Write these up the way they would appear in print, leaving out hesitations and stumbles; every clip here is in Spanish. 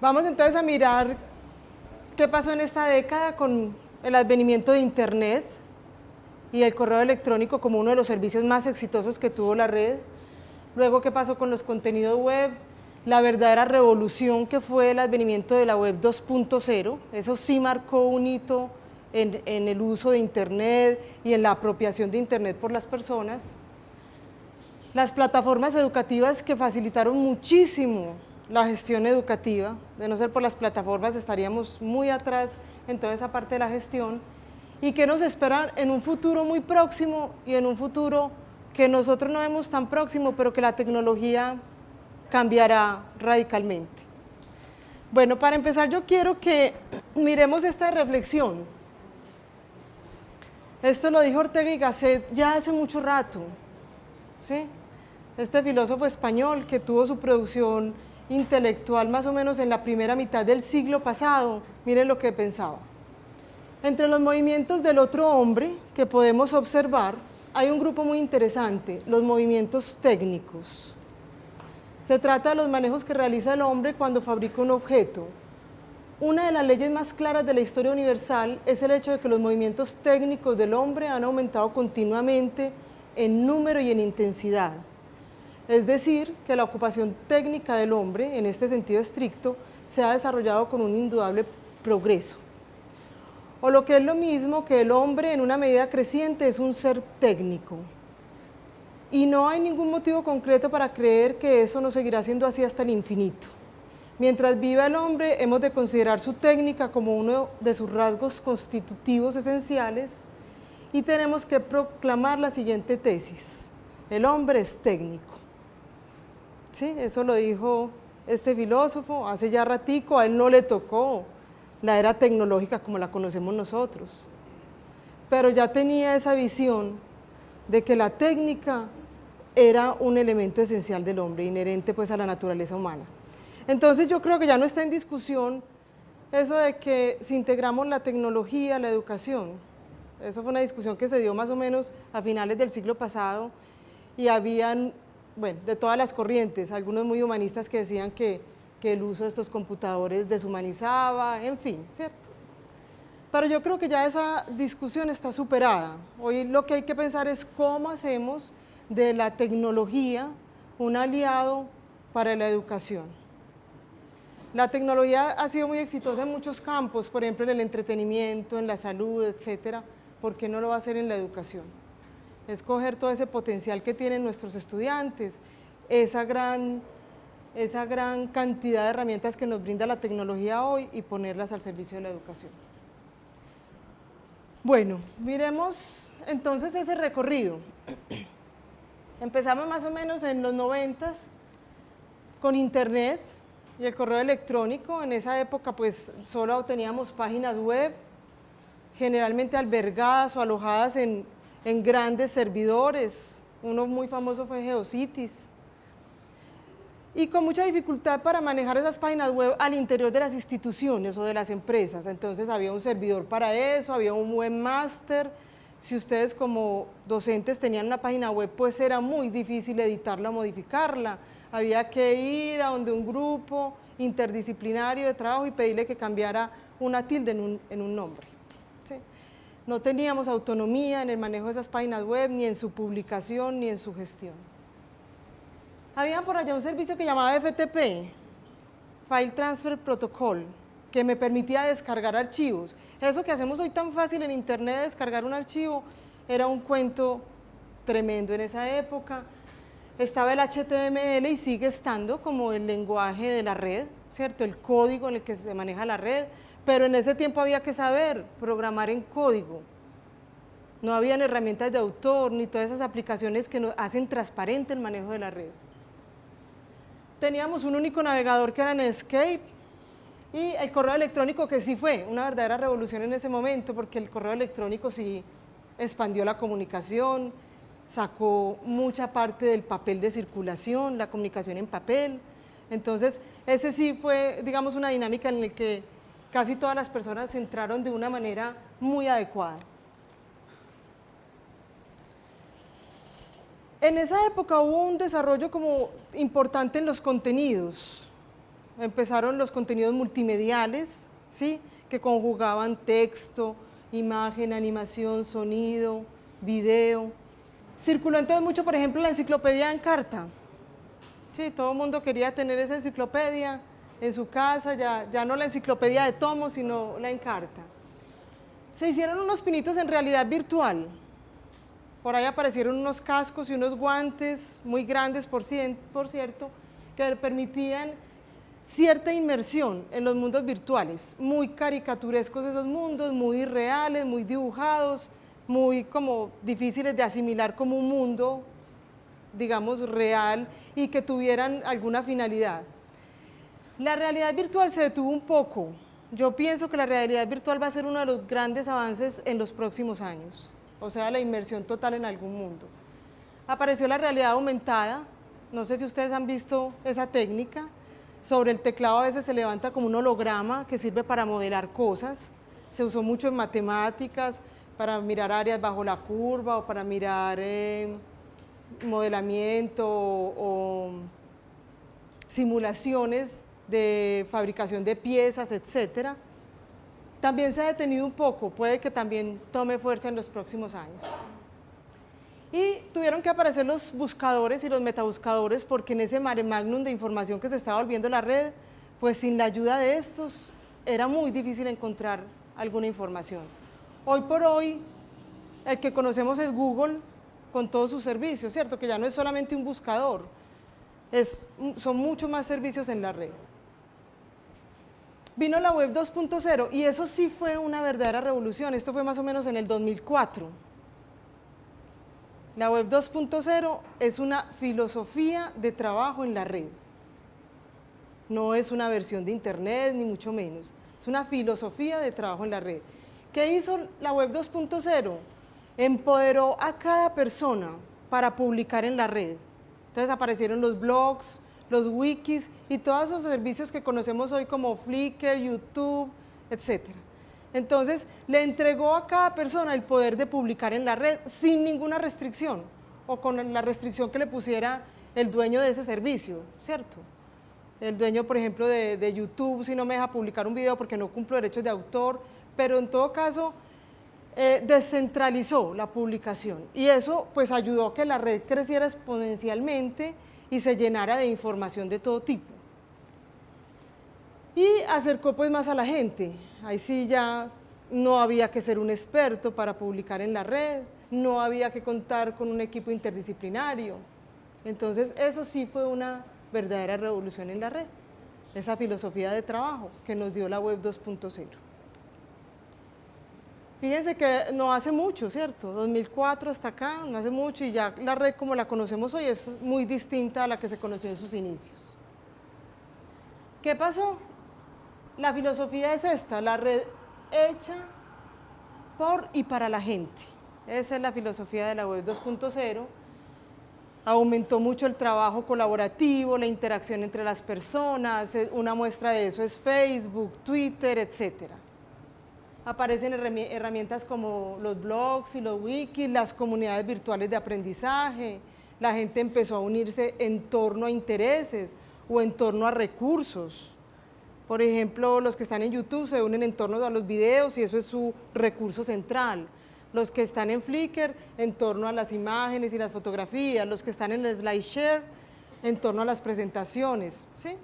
Vamos entonces a mirar qué pasó en esta década con el advenimiento de Internet y el correo electrónico como uno de los servicios más exitosos que tuvo la red. Luego, qué pasó con los contenidos web, la verdadera revolución que fue el advenimiento de la web 2.0. Eso sí marcó un hito en el uso de Internet y en la apropiación de Internet por las personas. Las plataformas educativas que facilitaron muchísimo la gestión educativa. De no ser por las plataformas estaríamos muy atrás en toda esa parte de la gestión. ¿Y qué nos espera en un futuro muy próximo y en un futuro que nosotros no vemos tan próximo, pero que la tecnología cambiará radicalmente? Bueno, para empezar yo quiero que miremos esta reflexión. Esto lo dijo Ortega y Gasset ya hace mucho rato, ¿sí? Este filósofo español que tuvo su producción intelectual más o menos en la primera mitad del siglo pasado, miren lo que pensaba. Entre los movimientos del otro hombre que podemos observar, hay un grupo muy interesante, los movimientos técnicos. Se trata de los manejos que realiza el hombre cuando fabrica un objeto. Una de las leyes más claras de la historia universal es el hecho de que los movimientos técnicos del hombre han aumentado continuamente en número y en intensidad. Es decir, que la ocupación técnica del hombre, en este sentido estricto, se ha desarrollado con un indudable progreso. O lo que es lo mismo, que el hombre en una medida creciente es un ser técnico. Y no hay ningún motivo concreto para creer que eso no seguirá siendo así hasta el infinito. Mientras viva el hombre, hemos de considerar su técnica como uno de sus rasgos constitutivos esenciales y tenemos que proclamar la siguiente tesis: el hombre es técnico. ¿Sí? Eso lo dijo este filósofo hace ya ratico, a él no le tocó la era tecnológica como la conocemos nosotros, pero ya tenía esa visión de que la técnica era un elemento esencial del hombre, inherente pues a la naturaleza humana. Entonces yo creo que ya no está en discusión eso de que si integramos la tecnología a la educación. Eso fue una discusión que se dio más o menos a finales del siglo pasado y habían, bueno, de todas las corrientes, algunos muy humanistas que decían que el uso de estos computadores deshumanizaba, en fin, ¿cierto? Pero yo creo que ya esa discusión está superada. Hoy lo que hay que pensar es cómo hacemos de la tecnología un aliado para la educación. La tecnología ha sido muy exitosa en muchos campos, por ejemplo en el entretenimiento, en la salud, etcétera. ¿Por qué no lo va a hacer en la educación? Es coger todo ese potencial que tienen nuestros estudiantes, esa gran cantidad de herramientas que nos brinda la tecnología hoy y ponerlas al servicio de la educación. Bueno, miremos entonces ese recorrido. Empezamos más o menos en los 90s con Internet y el correo electrónico. En esa época pues solo teníamos páginas web, generalmente albergadas o alojadas en grandes servidores. Uno muy famoso fue GeoCities. Y con mucha dificultad para manejar esas páginas web al interior de las instituciones o de las empresas. Entonces había un servidor para eso, había un webmaster. Si ustedes como docentes tenían una página web, pues era muy difícil editarla o modificarla. Había que ir a donde un grupo interdisciplinario de trabajo y pedirle que cambiara una tilde en un nombre. ¿Sí? No teníamos autonomía en el manejo de esas páginas web, ni en su publicación, ni en su gestión. Había por allá un servicio que llamaba FTP, File Transfer Protocol, que me permitía descargar archivos. Eso que hacemos hoy tan fácil en internet, descargar un archivo, era un cuento tremendo en esa época. Estaba el HTML y sigue estando como el lenguaje de la red, ¿cierto? El código en el que se maneja la red, pero en ese tiempo había que saber programar en código. No habían herramientas de autor ni todas esas aplicaciones que nos hacen transparente el manejo de la red. Teníamos un único navegador que era Netscape y el correo electrónico, que sí fue una verdadera revolución en ese momento, porque el correo electrónico sí expandió la comunicación, sacó mucha parte del papel de circulación, la comunicación en papel. Entonces ese sí fue, digamos, una dinámica en la que casi todas las personas entraron de una manera muy adecuada. En esa época hubo un desarrollo como importante en los contenidos. empezaron los contenidos multimediales, ¿sí? Que conjugaban texto, imagen, animación, sonido, video. Circuló entonces mucho, por ejemplo, la enciclopedia en carta. Sí, todo el mundo quería tener esa enciclopedia en su casa, ya no la enciclopedia de tomos, sino la en carta. Se hicieron unos pinitos en realidad virtual. Por ahí aparecieron unos cascos y unos guantes muy grandes, por cierto, que permitían cierta inmersión en los mundos virtuales, muy caricaturescos esos mundos, muy irreales, muy dibujados, muy como difíciles de asimilar como un mundo, digamos, real y que tuvieran alguna finalidad. La realidad virtual se detuvo un poco. Yo pienso que la realidad virtual va a ser uno de los grandes avances en los próximos años, o sea, la inmersión total en algún mundo. Apareció la realidad aumentada, no sé si ustedes han visto esa técnica. Sobre el teclado a veces se levanta como un holograma que sirve para modelar cosas. Se usó mucho en matemáticas, para mirar áreas bajo la curva o para mirar modelamiento o simulaciones de fabricación de piezas, etc. También se ha detenido un poco, puede que también tome fuerza en los próximos años. Y tuvieron que aparecer los buscadores y los metabuscadores porque en ese mare magnum de información que se estaba volviendo la red, pues sin la ayuda de estos era muy difícil encontrar alguna información. Hoy por hoy, el que conocemos es Google con todos sus servicios, ¿cierto? Que ya no es solamente un buscador, son muchos más servicios en la red. Vino la web 2.0 y eso sí fue una verdadera revolución, esto fue más o menos en el 2004. La web 2.0 es una filosofía de trabajo en la red. No es una versión de internet, ni mucho menos. Es una filosofía de trabajo en la red. ¿Qué hizo la web 2.0? Empoderó a cada persona para publicar en la red. Entonces aparecieron los blogs, los wikis y todos esos servicios que conocemos hoy como Flickr, YouTube, etcétera. Entonces, le entregó a cada persona el poder de publicar en la red sin ninguna restricción o con la restricción que le pusiera el dueño de ese servicio, ¿cierto? El dueño, por ejemplo, de YouTube, si no me deja publicar un video porque no cumplo derechos de autor, pero en todo caso, descentralizó la publicación y eso pues ayudó a que la red creciera exponencialmente y se llenara de información de todo tipo. Y acercó pues más a la gente, ahí sí ya no había que ser un experto para publicar en la red, no había que contar con un equipo interdisciplinario, entonces eso sí fue una verdadera revolución en la red, esa filosofía de trabajo que nos dio la web 2.0. Fíjense que no hace mucho, ¿cierto? 2004 hasta acá, no hace mucho y ya la red como la conocemos hoy es muy distinta a la que se conoció en sus inicios. ¿Qué pasó? La filosofía es esta, la red hecha por y para la gente. Esa es la filosofía de la web 2.0. Aumentó mucho el trabajo colaborativo, la interacción entre las personas, una muestra de eso es Facebook, Twitter, etc. Aparecen herramientas como los blogs y los wikis, las comunidades virtuales de aprendizaje, la gente empezó a unirse en torno a intereses o en torno a recursos. Por ejemplo, los que están en YouTube se unen en torno a los videos y eso es su recurso central. Los que están en Flickr en torno a las imágenes y las fotografías, los que están en el SlideShare en torno a las presentaciones, ¿sí?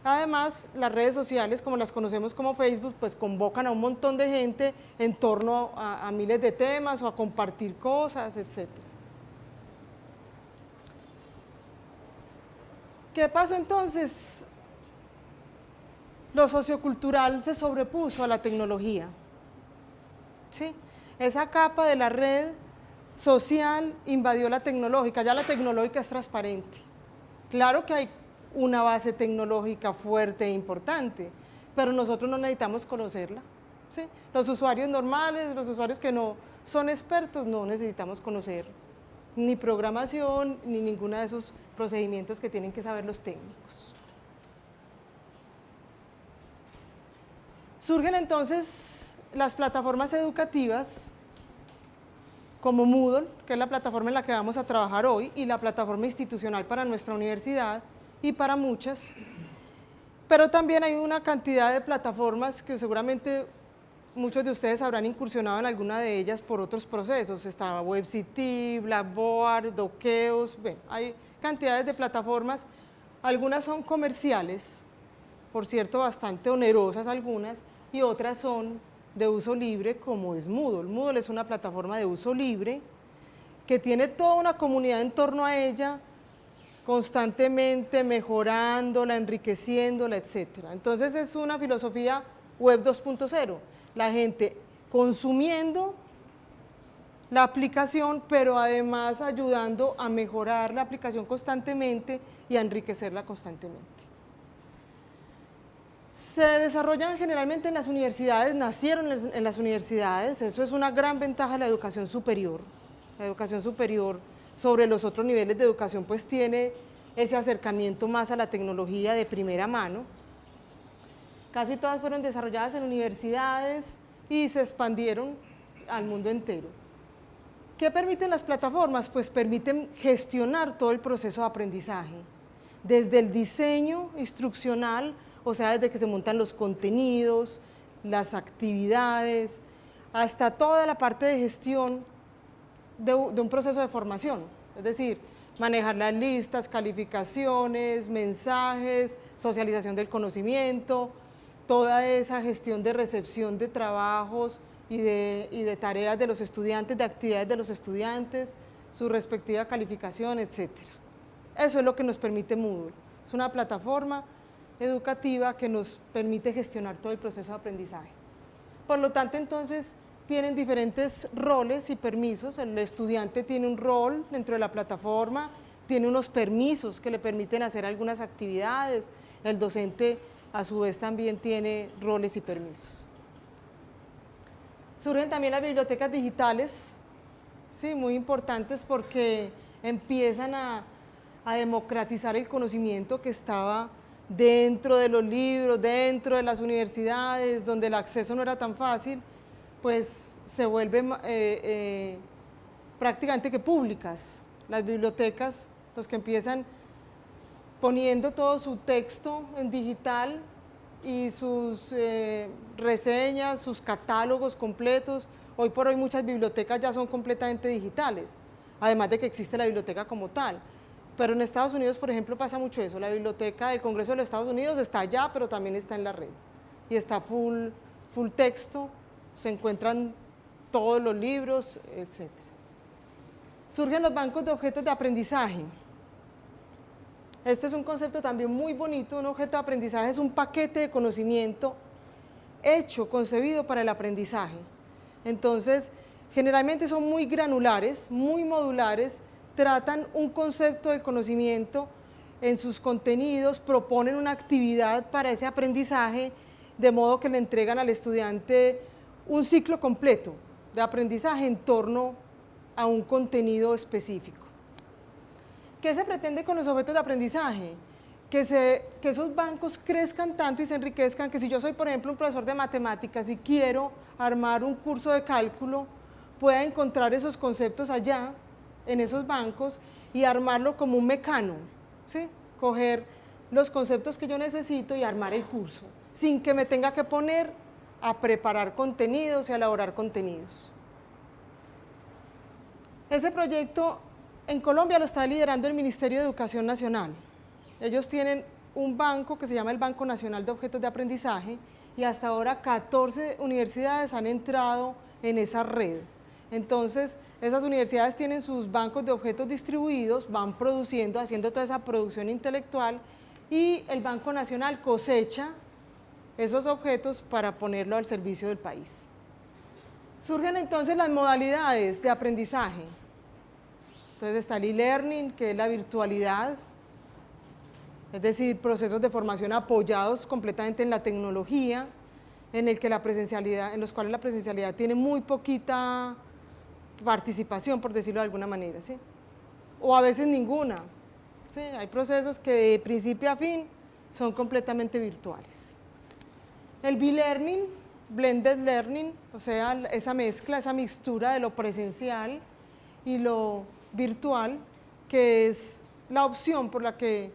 Además, las redes sociales, como las conocemos como Facebook, pues convocan a un montón de gente en torno a miles de temas o a compartir cosas, etc. ¿Qué pasó entonces? Lo sociocultural se sobrepuso a la tecnología, ¿sí? Esa capa de la red social invadió la tecnológica, ya la tecnológica es transparente. Claro que hay una base tecnológica fuerte e importante, pero nosotros no necesitamos conocerla, ¿sí? Los usuarios normales, los usuarios que no son expertos, no necesitamos conocer ni programación, ni ninguno de esos procedimientos que tienen que saber los técnicos. Surgen entonces las plataformas educativas como Moodle, que es la plataforma en la que vamos a trabajar hoy, y la plataforma institucional para nuestra universidad y para muchas, Pero también hay una cantidad de plataformas que seguramente muchos de ustedes habrán incursionado en alguna de ellas por otros procesos. Está WebCT, Blackboard, Dokeos, bueno, hay cantidades de plataformas. Algunas son comerciales, por cierto, bastante onerosas algunas, y otras son de uso libre, como es Moodle. Moodle es una plataforma de uso libre que tiene toda una comunidad en torno a ella, constantemente mejorándola, enriqueciéndola, etc. Entonces es una filosofía web 2.0, la gente consumiendo la aplicación, pero además ayudando a mejorar la aplicación constantemente y a enriquecerla constantemente. Se desarrollan generalmente en las universidades, nacieron en las universidades, eso es una gran ventaja de la educación superior. La educación superior sobre los otros niveles de educación pues tiene ese acercamiento más a la tecnología de primera mano. Casi todas fueron desarrolladas en universidades y se expandieron al mundo entero. ¿Qué permiten las plataformas? Pues permiten gestionar todo el proceso de aprendizaje, desde el diseño instruccional, o sea, desde que se montan los contenidos, las actividades, hasta toda la parte de gestión de un proceso de formación, es decir, manejar las listas, calificaciones, mensajes, socialización del conocimiento, toda esa gestión de recepción de trabajos y de tareas de los estudiantes, de actividades de los estudiantes, su respectiva calificación, etc. Eso es lo que nos permite Moodle. Es una plataforma educativa que nos permite gestionar todo el proceso de aprendizaje. Por lo tanto, entonces, tienen diferentes roles y permisos. El estudiante tiene un rol dentro de la plataforma, tiene unos permisos que le permiten hacer algunas actividades. El docente, a su vez, también tiene roles y permisos. Surgen también las bibliotecas digitales, sí, muy importantes porque empiezan a democratizar el conocimiento que estaba dentro de los libros, dentro de las universidades, donde el acceso no era tan fácil, pues se vuelven prácticamente que públicas. Las bibliotecas, los que empiezan poniendo todo su texto en digital y sus reseñas, sus catálogos completos. Hoy por hoy muchas bibliotecas ya son completamente digitales, además de que existe la biblioteca como tal. Pero en Estados Unidos, por ejemplo, pasa mucho eso. La biblioteca del Congreso de los Estados Unidos está allá, pero también está en la red. Y está full texto, se encuentran todos los libros, etc. Surgen los bancos de objetos de aprendizaje. Este es un concepto también muy bonito. Un objeto de aprendizaje es un paquete de conocimiento hecho, concebido para el aprendizaje. Entonces, generalmente son muy granulares, muy modulares, tratan un concepto de conocimiento en sus contenidos, proponen una actividad para ese aprendizaje, de modo que le entregan al estudiante un ciclo completo de aprendizaje en torno a un contenido específico. ¿Qué se pretende con los objetos de aprendizaje? Que esos bancos crezcan tanto y se enriquezcan, que si yo soy, por ejemplo, un profesor de matemáticas y quiero armar un curso de cálculo, pueda encontrar esos conceptos allá, en esos bancos, y armarlo como un mecano, ¿sí? Coger los conceptos que yo necesito y armar el curso, sin que me tenga que poner a preparar contenidos y a elaborar contenidos. Ese proyecto en Colombia lo está liderando el Ministerio de Educación Nacional. Ellos tienen un banco que se llama el Banco Nacional de Objetos de Aprendizaje y hasta ahora 14 universidades han entrado en esa red. Entonces, esas universidades tienen sus bancos de objetos distribuidos, van produciendo, haciendo toda esa producción intelectual y el Banco Nacional cosecha esos objetos para ponerlo al servicio del país. Surgen entonces las modalidades de aprendizaje. Entonces está el e-learning, que es la virtualidad, es decir, procesos de formación apoyados completamente en la tecnología, en los cuales la presencialidad tiene muy poquita participación, por decirlo de alguna manera, ¿sí? O a veces ninguna, ¿sí? Hay procesos que de principio a fin son completamente virtuales. El B-Learning, Blended Learning, o sea, esa mezcla, esa mixtura de lo presencial y lo virtual, que es la opción por la que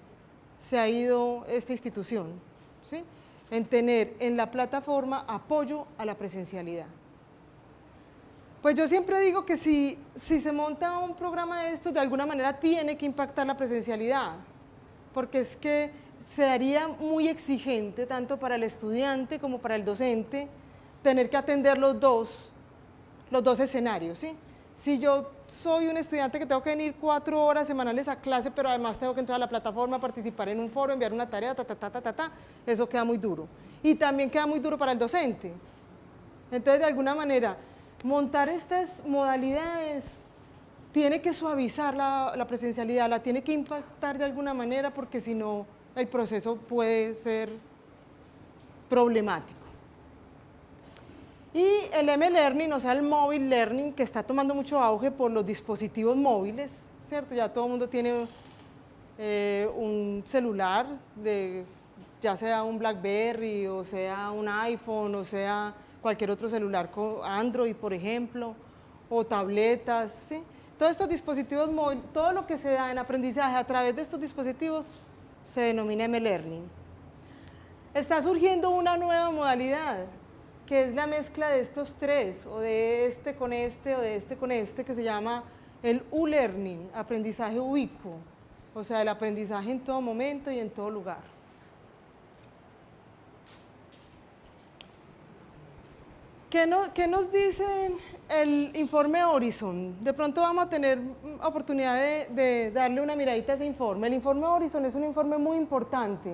se ha ido esta institución. ¿sí? En tener en la plataforma apoyo a la presencialidad. Pues yo siempre digo que si se monta un programa de estos, de alguna manera tiene que impactar la presencialidad, porque es que se haría muy exigente tanto para el estudiante como para el docente tener que atender los dos escenarios, ¿sí? Si yo soy un estudiante que tengo que venir 4 horas semanales a clase, pero además tengo que entrar a la plataforma, participar en un foro, enviar una tarea, eso queda muy duro. Y también queda muy duro para el docente. Entonces, de alguna manera, montar estas modalidades tiene que suavizar la presencialidad, la tiene que impactar de alguna manera, porque si no, el proceso puede ser problemático. Y el M-Learning, o sea, el Mobile Learning, que está tomando mucho auge por los dispositivos móviles, ¿cierto? Ya todo el mundo tiene un celular, ya sea un BlackBerry, o sea un iPhone, o sea cualquier otro celular con Android, por ejemplo, o tabletas, ¿sí? Todos estos dispositivos móviles, todo lo que se da en aprendizaje a través de estos dispositivos se denomina M-Learning. Está surgiendo una nueva modalidad, que es la mezcla de estos tres, o de este con este, o de este con este, que se llama el U-Learning, aprendizaje ubicuo, o sea, el aprendizaje en todo momento y en todo lugar. ¿Qué nos dice el informe Horizon? De pronto vamos a tener oportunidad de darle una miradita a ese informe. El informe Horizon es un informe muy importante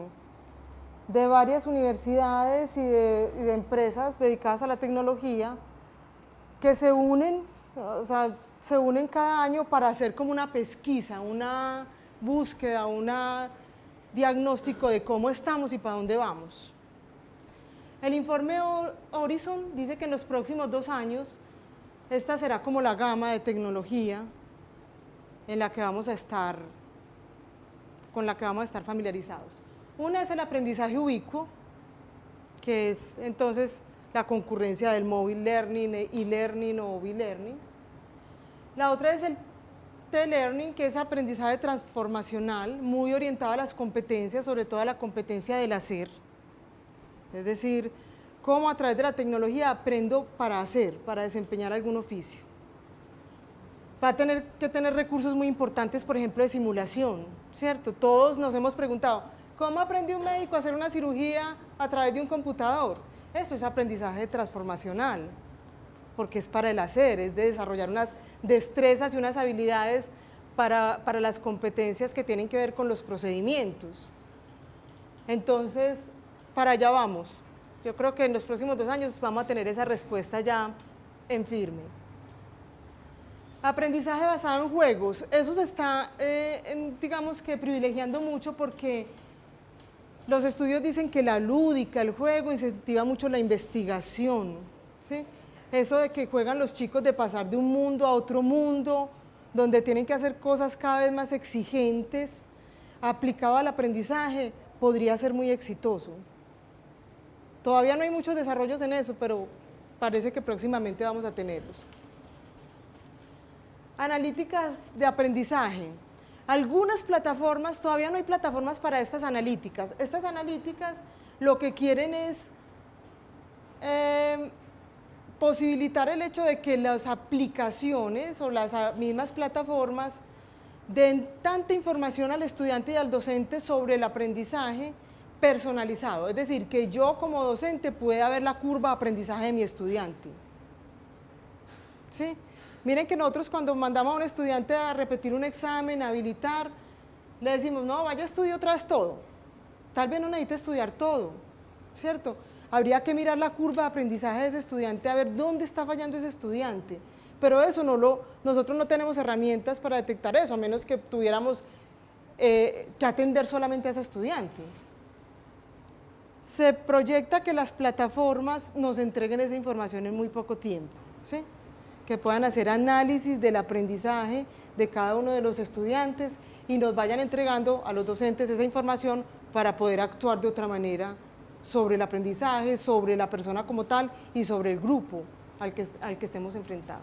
de varias universidades y de empresas dedicadas a la tecnología que se unen, o sea, se unen cada año para hacer como una pesquisa, una búsqueda, un diagnóstico de cómo estamos y para dónde vamos. El informe Horizon dice que en los próximos 2 años esta será como la gama de tecnología en la que vamos a estar, con la que vamos a estar familiarizados. Una es el aprendizaje ubicuo, que es entonces la concurrencia del mobile learning, e-learning o b-learning. La otra es el T-learning, que es aprendizaje transformacional, muy orientado a las competencias, sobre todo a la competencia del hacer. Es decir, cómo a través de la tecnología aprendo para hacer, para desempeñar algún oficio. Va a tener que tener recursos muy importantes, por ejemplo, de simulación, ¿cierto? Todos nos hemos preguntado, ¿cómo aprende un médico a hacer una cirugía a través de un computador? Eso es aprendizaje transformacional, porque es para el hacer, es de desarrollar unas destrezas y unas habilidades para las competencias que tienen que ver con los procedimientos. Entonces, para allá vamos. Yo creo que en los próximos 2 años vamos a tener esa respuesta ya en firme. Aprendizaje basado en juegos. Eso se está, digamos que privilegiando mucho porque los estudios dicen que la lúdica, el juego, incentiva mucho la investigación, ¿sí? Eso de que juegan los chicos de pasar de un mundo a otro mundo, donde tienen que hacer cosas cada vez más exigentes, aplicado al aprendizaje, podría ser muy exitoso. Todavía no hay muchos desarrollos en eso, pero parece que próximamente vamos a tenerlos. Analíticas de aprendizaje. Algunas plataformas, todavía no hay plataformas para estas analíticas. Estas analíticas lo que quieren es posibilitar el hecho de que las aplicaciones o las mismas plataformas den tanta información al estudiante y al docente sobre el aprendizaje personalizado, es decir, que yo como docente pueda ver la curva de aprendizaje de mi estudiante. ¿Sí? Miren que nosotros cuando mandamos a un estudiante a repetir un examen, a habilitar, le decimos, no, vaya a estudiar otra vez todo. Tal vez no necesite estudiar todo, ¿cierto? Habría que mirar la curva de aprendizaje de ese estudiante a ver dónde está fallando ese estudiante. Pero eso nosotros no tenemos herramientas para detectar eso, a menos que tuviéramos que atender solamente a ese estudiante. Se proyecta que las plataformas nos entreguen esa información en muy poco tiempo, ¿sí? Que puedan hacer análisis del aprendizaje de cada uno de los estudiantes y nos vayan entregando a los docentes esa información para poder actuar de otra manera sobre el aprendizaje, sobre la persona como tal y sobre el grupo al que estemos enfrentados.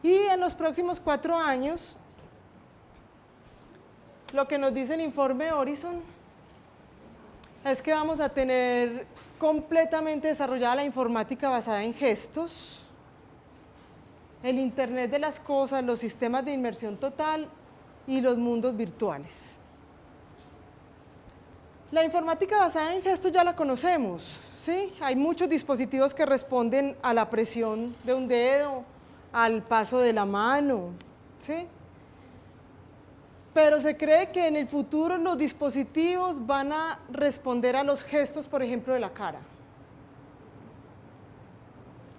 Y en los próximos 4 años, lo que nos dice el informe Horizon es que vamos a tener completamente desarrollada la informática basada en gestos, el Internet de las cosas, los sistemas de inmersión total y los mundos virtuales. La informática basada en gestos ya la conocemos, ¿sí? Hay muchos dispositivos que responden a la presión de un dedo, al paso de la mano, ¿sí? Pero se cree que en el futuro los dispositivos van a responder a los gestos, por ejemplo, de la cara,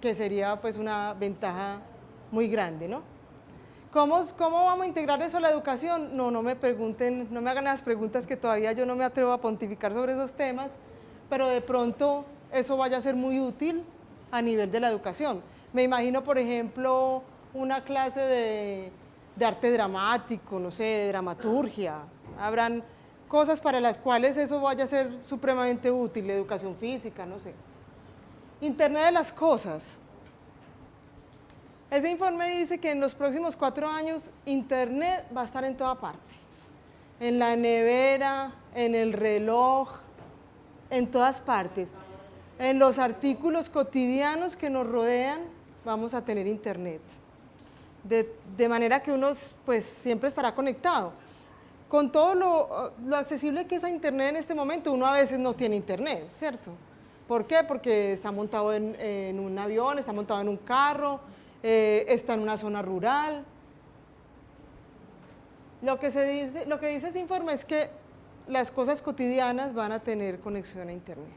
que sería pues una ventaja muy grande, ¿no? ¿Cómo vamos a integrar eso a la educación? No me pregunten, no me hagan las preguntas que todavía yo no me atrevo a pontificar sobre esos temas, pero de pronto eso vaya a ser muy útil a nivel de la educación. Me imagino, por ejemplo, una clase de arte dramático, no sé, de dramaturgia. Habrán cosas para las cuales eso vaya a ser supremamente útil, de educación física, no sé. Internet de las cosas. Ese informe dice que en los próximos 4 años Internet va a estar en toda parte. En la nevera, en el reloj, en todas partes. En los artículos cotidianos que nos rodean vamos a tener Internet. De manera que uno pues siempre estará conectado. Con todo lo accesible que es a Internet en este momento, uno a veces no tiene Internet, ¿cierto? ¿Por qué? Porque está montado en un avión, está montado en un carro, está en una zona rural. Lo que dice ese informe es que las cosas cotidianas van a tener conexión a Internet.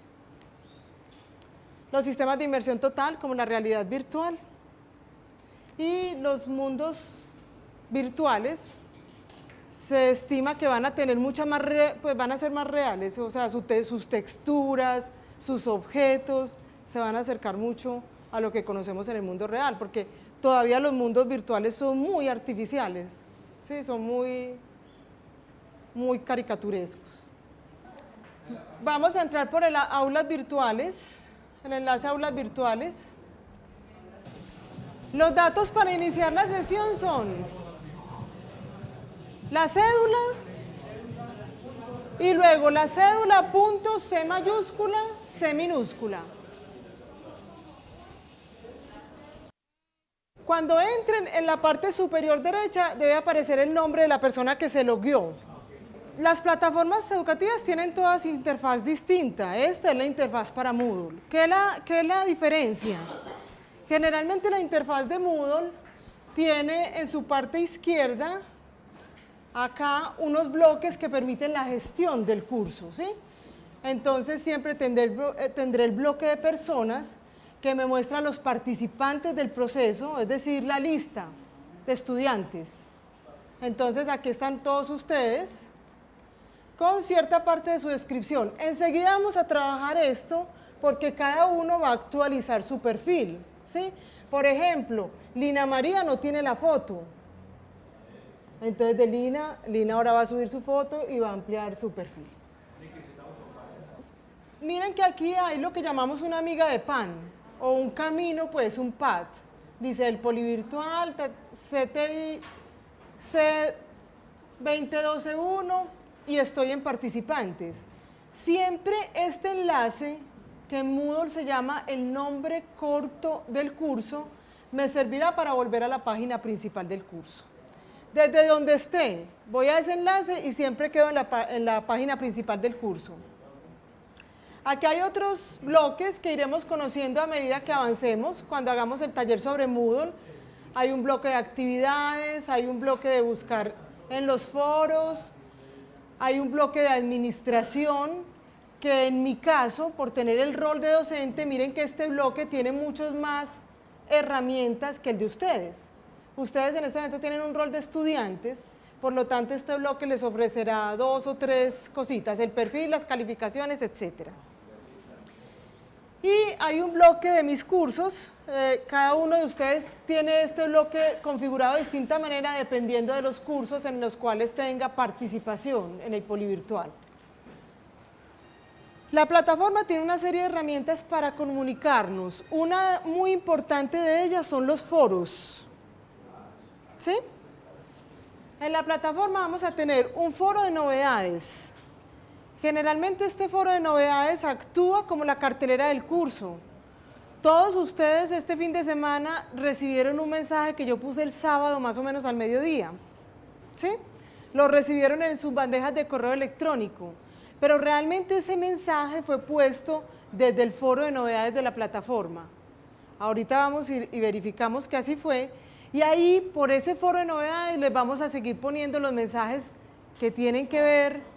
Los sistemas de inmersión total, como la realidad virtual, y los mundos virtuales se estima que van a tener pues van a ser más reales, o sea, sus texturas, sus objetos se van a acercar mucho a lo que conocemos en el mundo real, porque todavía los mundos virtuales son muy artificiales, ¿sí? Son muy caricaturescos. Vamos a entrar por el aulas virtuales, el enlace a aulas virtuales. Los datos para iniciar la sesión son la cédula y luego la cédula punto C mayúscula, C minúscula. Cuando entren en la parte superior derecha debe aparecer el nombre de la persona que se logueó. Las plataformas educativas tienen todas interfaz distinta. Esta es la interfaz para Moodle. ¿Qué es la diferencia? Generalmente la interfaz de Moodle tiene en su parte izquierda acá unos bloques que permiten la gestión del curso, ¿sí? Entonces siempre tendré el bloque de personas que me muestra los participantes del proceso, es decir, la lista de estudiantes. Entonces aquí están todos ustedes con cierta parte de su descripción. Enseguida vamos a trabajar esto porque cada uno va a actualizar su perfil, ¿sí? Por ejemplo, Lina María no tiene la foto. Entonces de Lina ahora va a subir su foto y va a ampliar su perfil. Miren que aquí hay lo que llamamos una amiga de pan, o un camino, pues un path. Dice el polivirtual, CTI C20121 y estoy en participantes. Siempre este enlace, que en Moodle se llama el nombre corto del curso, me servirá para volver a la página principal del curso. Desde donde esté, voy a ese enlace y siempre quedo en la página principal del curso. Aquí hay otros bloques que iremos conociendo a medida que avancemos, cuando hagamos el taller sobre Moodle. Hay un bloque de actividades, hay un bloque de buscar en los foros, hay un bloque de administración, que en mi caso, por tener el rol de docente, miren que este bloque tiene muchas más herramientas que el de ustedes. Ustedes en este momento tienen un rol de estudiantes, por lo tanto este bloque les ofrecerá 2 o 3 cositas, el perfil, las calificaciones, etcétera. Y hay un bloque de mis cursos, cada uno de ustedes tiene este bloque configurado de distinta manera dependiendo de los cursos en los cuales tenga participación en el polivirtual. La plataforma tiene una serie de herramientas para comunicarnos. Una muy importante de ellas son los foros. ¿Sí? En la plataforma vamos a tener un foro de novedades. Generalmente este foro de novedades actúa como la cartelera del curso. Todos ustedes este fin de semana recibieron un mensaje que yo puse el sábado más o menos al mediodía, ¿sí? Lo recibieron en sus bandejas de correo electrónico, pero realmente ese mensaje fue puesto desde el foro de novedades de la plataforma. Ahorita vamos y verificamos que así fue, y ahí por ese foro de novedades les vamos a seguir poniendo los mensajes que tienen que ver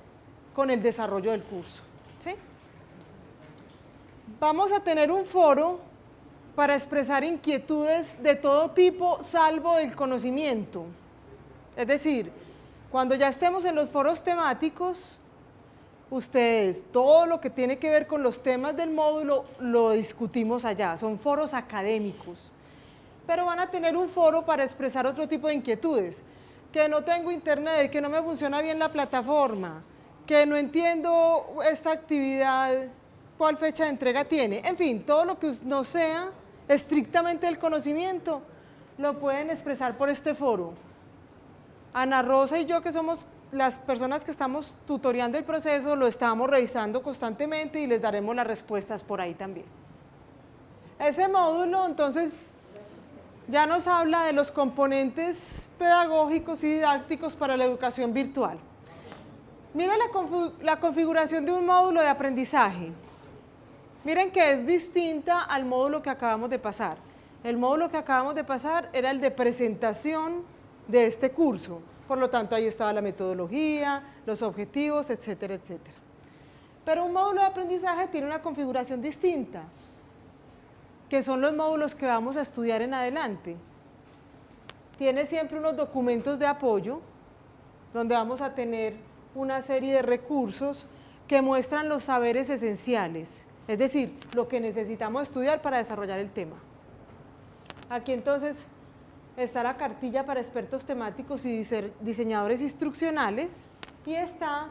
con el desarrollo del curso, ¿sí? Vamos a tener un foro para expresar inquietudes de todo tipo, salvo del conocimiento. Es decir, cuando ya estemos en los foros temáticos, ustedes, todo lo que tiene que ver con los temas del módulo, lo discutimos allá, son foros académicos. Pero van a tener un foro para expresar otro tipo de inquietudes, que no tengo internet, que no me funciona bien la plataforma, que no entiendo esta actividad, cuál fecha de entrega tiene, en fin, todo lo que no sea estrictamente el conocimiento, lo pueden expresar por este foro. Ana Rosa y yo, que somos las personas que estamos tutoreando el proceso, lo estamos revisando constantemente y les daremos las respuestas por ahí también. Ese módulo, entonces, ya nos habla de los componentes pedagógicos y didácticos para la educación virtual. Miren la configuración de un módulo de aprendizaje. Miren que es distinta al módulo que acabamos de pasar. El módulo que acabamos de pasar era el de presentación de este curso. Por lo tanto, ahí estaba la metodología, los objetivos, etcétera, etcétera. Pero un módulo de aprendizaje tiene una configuración distinta, que son los módulos que vamos a estudiar en adelante. Tiene siempre unos documentos de apoyo, donde vamos a tener una serie de recursos que muestran los saberes esenciales, es decir, lo que necesitamos estudiar para desarrollar el tema. Aquí entonces está la cartilla para expertos temáticos y diseñadores instruccionales, y está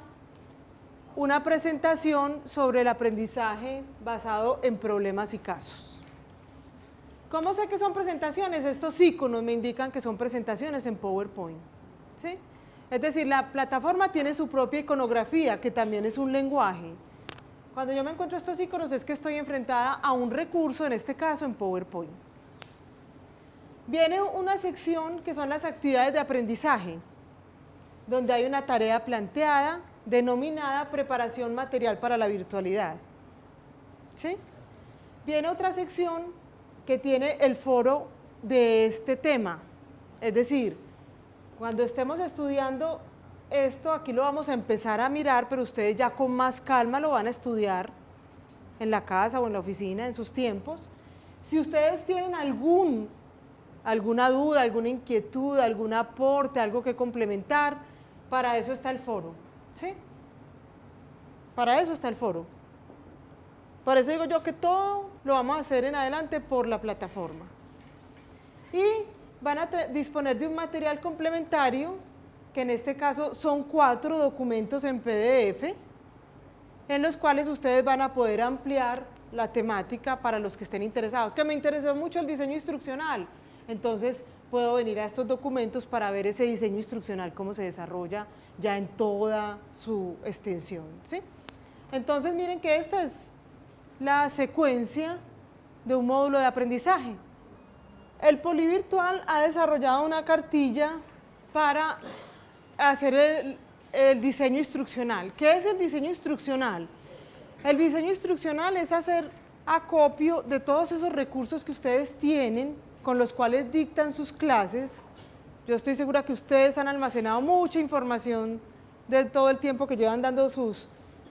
una presentación sobre el aprendizaje basado en problemas y casos. ¿Cómo sé que son presentaciones? Estos iconos me indican que son presentaciones en PowerPoint, ¿sí? Es decir, la plataforma tiene su propia iconografía, que también es un lenguaje. Cuando yo me encuentro estos iconos es que estoy enfrentada a un recurso, en este caso en PowerPoint. Viene una sección que son las actividades de aprendizaje, donde hay una tarea planteada denominada preparación material para la virtualidad, ¿sí? Viene otra sección que tiene el foro de este tema, es decir, cuando estemos estudiando esto, aquí lo vamos a empezar a mirar, pero ustedes ya con más calma lo van a estudiar en la casa o en la oficina, en sus tiempos. Si ustedes tienen alguna duda, alguna inquietud, algún aporte, algo que complementar, para eso está el foro, ¿sí? Para eso está el foro. Por eso digo yo que todo lo vamos a hacer en adelante por la plataforma. Y van a disponer de un material complementario, que en este caso son 4 documentos en PDF, en los cuales ustedes van a poder ampliar la temática para los que estén interesados. Que me interesó mucho el diseño instruccional, entonces puedo venir a estos documentos para ver ese diseño instruccional, cómo se desarrolla ya en toda su extensión, ¿sí? Entonces miren que esta es la secuencia de un módulo de aprendizaje. El Polivirtual ha desarrollado una cartilla para hacer el diseño instruccional. ¿Qué es el diseño instruccional? El diseño instruccional es hacer acopio de todos esos recursos que ustedes tienen, con los cuales dictan sus clases. Yo estoy segura que ustedes han almacenado mucha información de todo el tiempo que llevan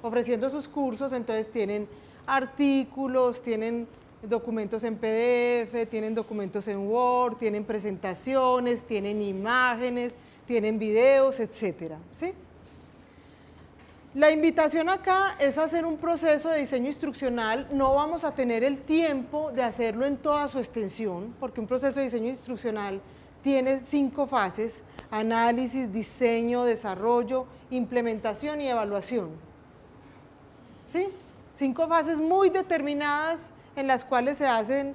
ofreciendo sus cursos, entonces tienen artículos, tienen documentos en PDF, tienen documentos en Word, tienen presentaciones, tienen imágenes, tienen videos, etcétera, ¿sí? La invitación acá es hacer un proceso de diseño instruccional. No vamos a tener el tiempo de hacerlo en toda su extensión, porque un proceso de diseño instruccional tiene 5 fases: análisis, diseño, desarrollo, implementación y evaluación, ¿sí? 5 fases muy determinadas en las cuales se hacen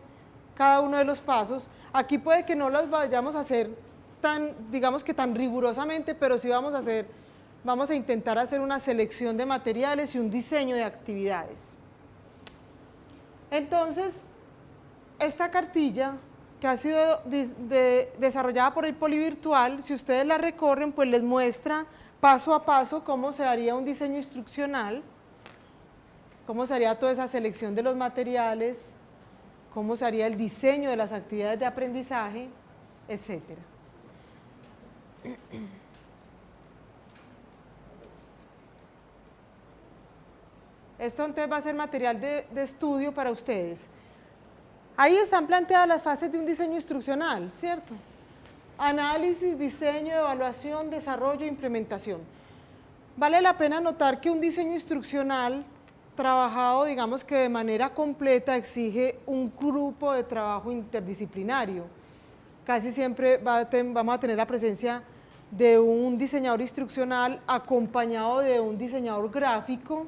cada uno de los pasos. Aquí puede que no las vayamos a hacer digamos que tan rigurosamente, pero sí vamos a hacer vamos a intentar hacer una selección de materiales y un diseño de actividades. Entonces, esta cartilla que ha sido desarrollada por el Polivirtual, si ustedes la recorren, pues les muestra paso a paso cómo se haría un diseño instruccional, cómo se haría toda esa selección de los materiales, cómo se haría el diseño de las actividades de aprendizaje, etcétera. Esto entonces va a ser material de estudio para ustedes. Ahí están planteadas las fases de un diseño instruccional, ¿cierto? Análisis, diseño, evaluación, desarrollo e implementación. Vale la pena notar que un diseño instruccional trabajado, digamos que de manera completa, exige un grupo de trabajo interdisciplinario. Casi siempre vamos a tener la presencia de un diseñador instruccional acompañado de un diseñador gráfico,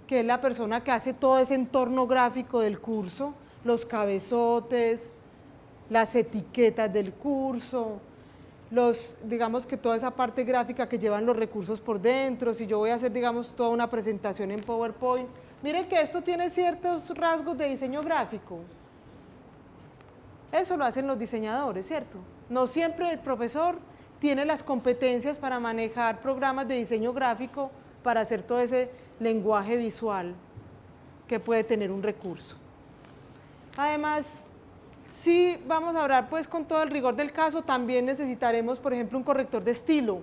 que es la persona que hace todo ese entorno gráfico del curso, los cabezotes, las etiquetas del curso, digamos que toda esa parte gráfica que llevan los recursos por dentro. Si yo voy a hacer, digamos, toda una presentación en PowerPoint, miren que esto tiene ciertos rasgos de diseño gráfico. Eso lo hacen los diseñadores, ¿cierto? No siempre el profesor tiene las competencias para manejar programas de diseño gráfico para hacer todo ese lenguaje visual que puede tener un recurso. Además, si vamos a hablar pues con todo el rigor del caso, también necesitaremos, por ejemplo, un corrector de estilo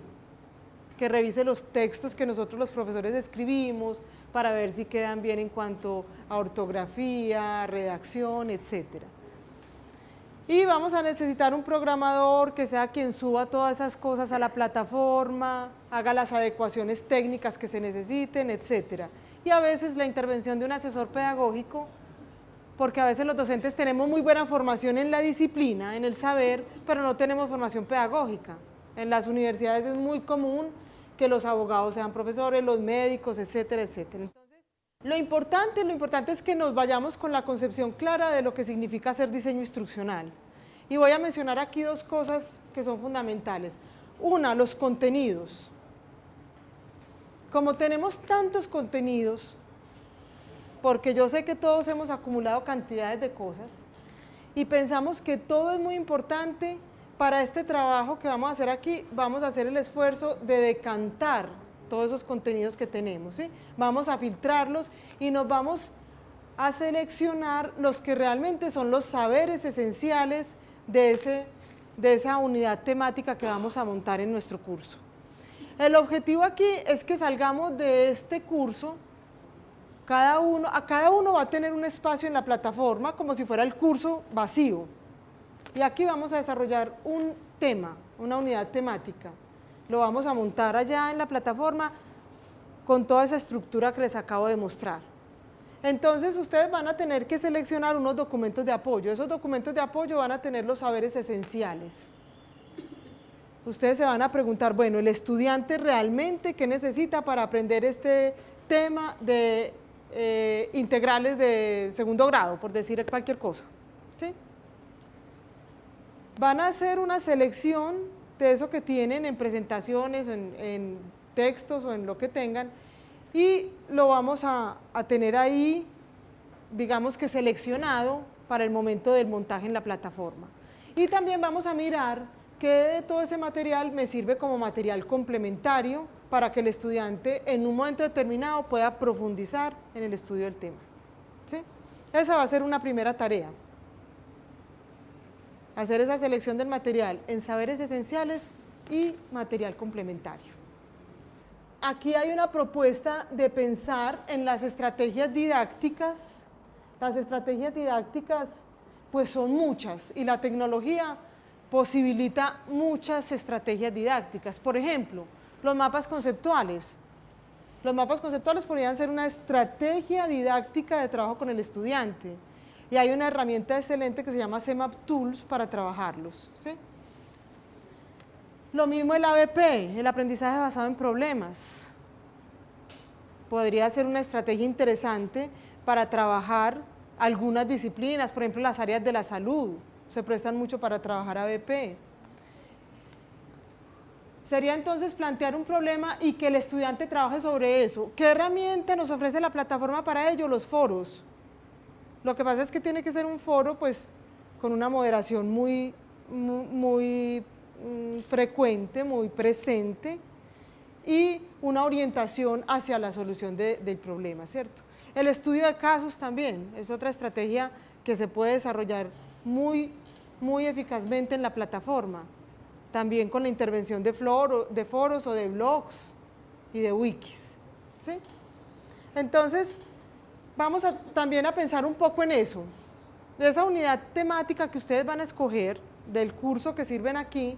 que revise los textos que nosotros los profesores escribimos para ver si quedan bien en cuanto a ortografía, redacción, etcétera. Y vamos a necesitar un programador que sea quien suba todas esas cosas a la plataforma, haga las adecuaciones técnicas que se necesiten, etcétera. Y a veces la intervención de un asesor pedagógico, porque a veces los docentes tenemos muy buena formación en la disciplina, en el saber, pero no tenemos formación pedagógica. En las universidades es muy común que los abogados sean profesores, los médicos, etcétera, etcétera. Entonces, lo importante es que nos vayamos con la concepción clara de lo que significa hacer diseño instruccional. Y voy a mencionar aquí dos cosas que son fundamentales. Una, los contenidos. Como tenemos tantos contenidos, porque yo sé que todos hemos acumulado cantidades de cosas y pensamos que todo es muy importante, para este trabajo que vamos a hacer aquí, vamos a hacer el esfuerzo de decantar todos esos contenidos que tenemos, ¿sí? Vamos a filtrarlos y nos vamos a seleccionar los que realmente son los saberes esenciales de esa unidad temática que vamos a montar en nuestro curso. El objetivo aquí es que salgamos de este curso, cada uno va a tener un espacio en la plataforma como si fuera el curso vacío. Y aquí vamos a desarrollar un tema, una unidad temática. Lo vamos a montar allá en la plataforma con toda esa estructura que les acabo de mostrar. Entonces ustedes van a tener que seleccionar unos documentos de apoyo. Esos documentos de apoyo van a tener los saberes esenciales. Ustedes se van a preguntar, bueno, el estudiante realmente ¿qué necesita para aprender este tema de integrales de segundo grado, por decir cualquier cosa? ¿Sí? Van a hacer una selección de eso que tienen en presentaciones, en textos o en lo que tengan, y lo vamos a tener ahí, digamos que seleccionado para el momento del montaje en la plataforma. Y también vamos a mirar qué de todo ese material me sirve como material complementario para que el estudiante en un momento determinado pueda profundizar en el estudio del tema. ¿Sí? Esa va a ser una primera tarea. Hacer esa selección del material en saberes esenciales y material complementario. Aquí hay una propuesta de pensar en las estrategias didácticas. Las estrategias didácticas pues son muchas y la tecnología posibilita muchas estrategias didácticas. Por ejemplo, los mapas conceptuales. Los mapas conceptuales podrían ser una estrategia didáctica de trabajo con el estudiante. Y hay una herramienta excelente que se llama CMAP Tools para trabajarlos, ¿sí? Lo mismo el ABP, el aprendizaje basado en problemas. Podría ser una estrategia interesante para trabajar algunas disciplinas, por ejemplo las áreas de la salud, se prestan mucho para trabajar ABP. sería entonces plantear un problema y que el estudiante trabaje sobre eso. ¿Qué herramienta nos ofrece la plataforma para ello? Los foros. Lo que pasa es que tiene que ser un foro pues con una moderación muy frecuente, muy presente y una orientación hacia la solución del problema, ¿cierto? El estudio de casos también es otra estrategia que se puede desarrollar muy eficazmente en la plataforma, también con la intervención de foros o de blogs y de wikis, ¿sí? Entonces, vamos también a pensar un poco en eso, de esa unidad temática que ustedes van a escoger, del curso que sirven aquí,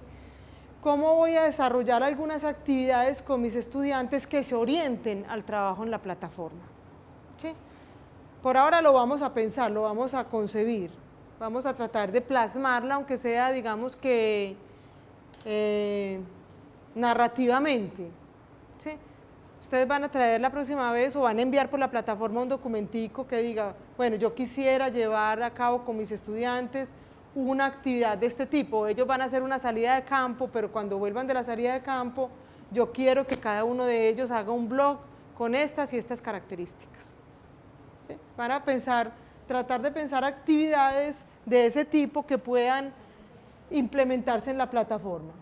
cómo voy a desarrollar algunas actividades con mis estudiantes que se orienten al trabajo en la plataforma, ¿sí? Por ahora lo vamos a pensar, lo vamos a concebir, vamos a tratar de plasmarla, aunque sea, digamos que narrativamente, ¿sí? Ustedes van a traer la próxima vez o van a enviar por la plataforma un documentico que diga, bueno, yo quisiera llevar a cabo con mis estudiantes una actividad de este tipo. Ellos van a hacer una salida de campo, pero cuando vuelvan de la salida de campo, yo quiero que cada uno de ellos haga un blog con estas y estas características, ¿sí? Van a pensar, tratar de pensar actividades de ese tipo que puedan implementarse en la plataforma.